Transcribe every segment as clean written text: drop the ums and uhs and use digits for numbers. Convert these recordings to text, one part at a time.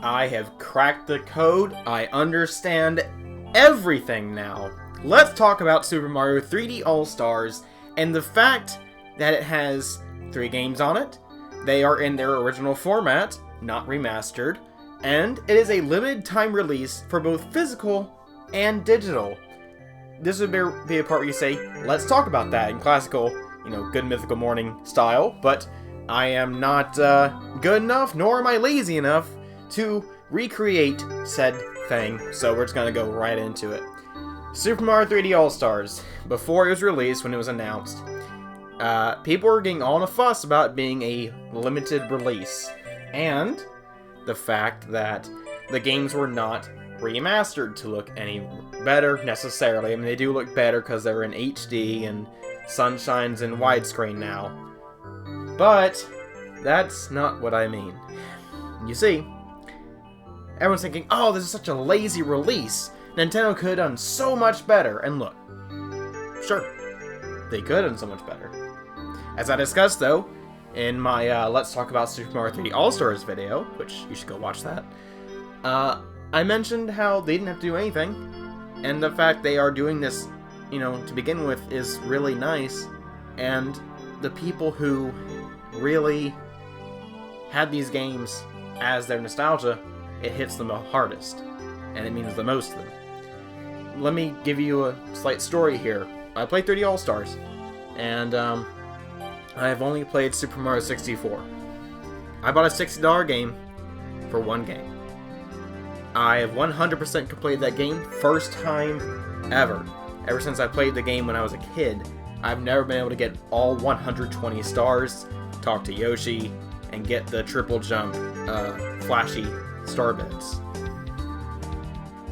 I have cracked the code. I understand everything now. Let's talk about Super Mario 3D All-Stars and the fact that it has 3 games on it. They are in their original format, not remastered, and it is a limited time release for both physical and digital. This would be a part where you say, let's talk about that in classical, Good Mythical Morning style, but I am not good enough, nor am I lazy enough to recreate said thing, so we're just gonna go right into it. Super Mario 3D All-Stars. Before it was released, when it was announced, people were getting all in a fuss about it being a limited release, and the fact that the games were not remastered to look any better necessarily. I mean, they do look better because they're in HD and Sunshine's in widescreen now. But that's not what I mean. You see, everyone's thinking, oh, this is such a lazy release. Nintendo could have done so much better. And look, sure, they could have done so much better. As I discussed, though, in my Let's Talk About Super Mario 3D All-Stars video, which you should go watch that, I mentioned how they didn't have to do anything, and the fact they are doing this, to begin with, is really nice, and the people who really had these games as their nostalgia, it hits them the hardest, and it means the most to them. Let me give you a slight story here. I played 3D All-Stars, and I've only played Super Mario 64. I bought a $60 game for one game. I have 100% completed that game, first time ever. Ever since I played the game when I was a kid, I've never been able to get all 120 stars, talk to Yoshi, and get the triple jump, flashy star bits.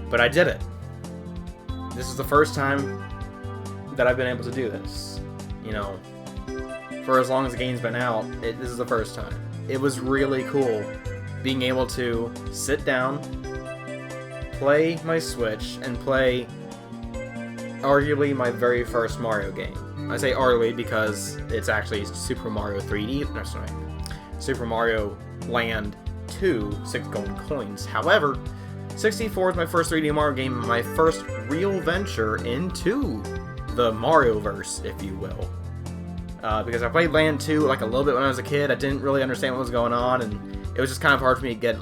But I did it. This is the first time that I've been able to do this. For as long as the game's been out, this is the first time. It was really cool being able to sit down, play my Switch, and play arguably my very first Mario game. I say arguably because it's actually Super Mario 3D, no, sorry, Super Mario Land 2, 6 golden coins. However, 64 is my first 3D Mario game, my first real venture into the Marioverse, if you will. Because I played Land 2 like a little bit when I was a kid. I didn't really understand what was going on, and it was just kind of hard for me to get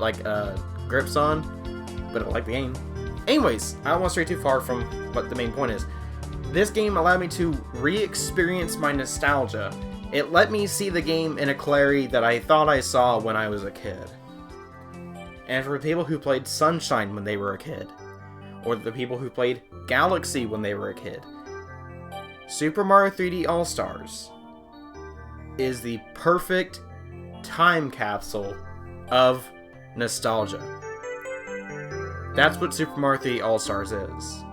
grips on, but I like the game. Anyways, I don't want to stray too far from what the main point is. This game allowed me to re-experience my nostalgia. It let me see the game in a clarity that I thought I saw when I was a kid. And for people who played Sunshine when they were a kid, or the people who played Galaxy when they were a kid, Super Mario 3D All-Stars is the perfect time capsule of nostalgia. That's what Super Mario 3D All-Stars is.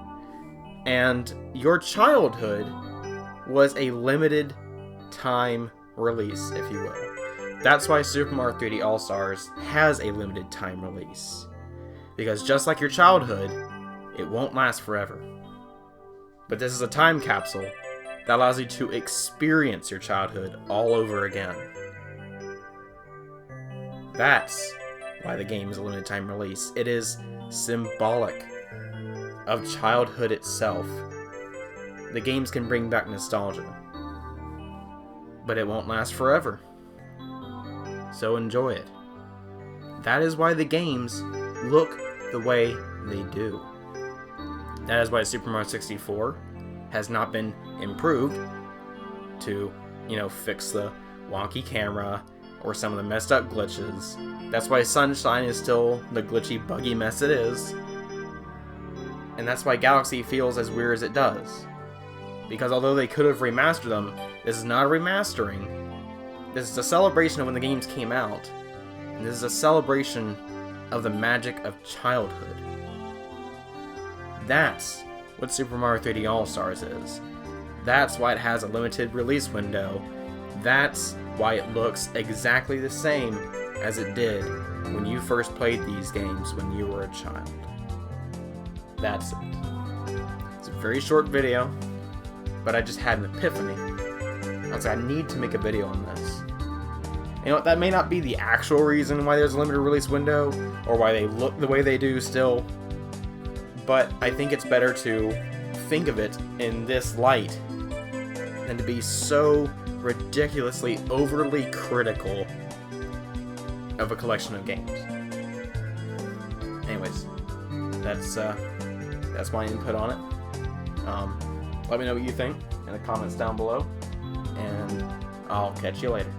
And your childhood was a limited time release, if you will. That's why Super Mario 3D All-Stars has a limited time release. Because just like your childhood, it won't last forever. But this is a time capsule that allows you to experience your childhood all over again. That's why the game is a limited time release. It is symbolic of childhood itself. The games can bring back nostalgia, but it won't last forever. So enjoy it. That is why the games look the way they do. That is why Super Mario 64 has not been improved to, fix the wonky camera or some of the messed up glitches. That's why Sunshine is still the glitchy, buggy mess it is. And that's why Galaxy feels as weird as it does. Because although they could have remastered them, this is not a remastering. This is a celebration of when the games came out. And this is a celebration of the magic of childhood. That's what Super Mario 3D All-Stars is. That's why it has a limited release window. That's why it looks exactly the same as it did when you first played these games when you were a child. That's it. It's a very short video, but I just had an epiphany. I was like, I need to make a video on this. You know, that may not be the actual reason why there's a limited release window, or why they look the way they do still, but I think it's better to think of it in this light than to be so ridiculously overly critical of a collection of games. Anyways, that's my input on it. Let me know what you think in the comments down below, and I'll catch you later.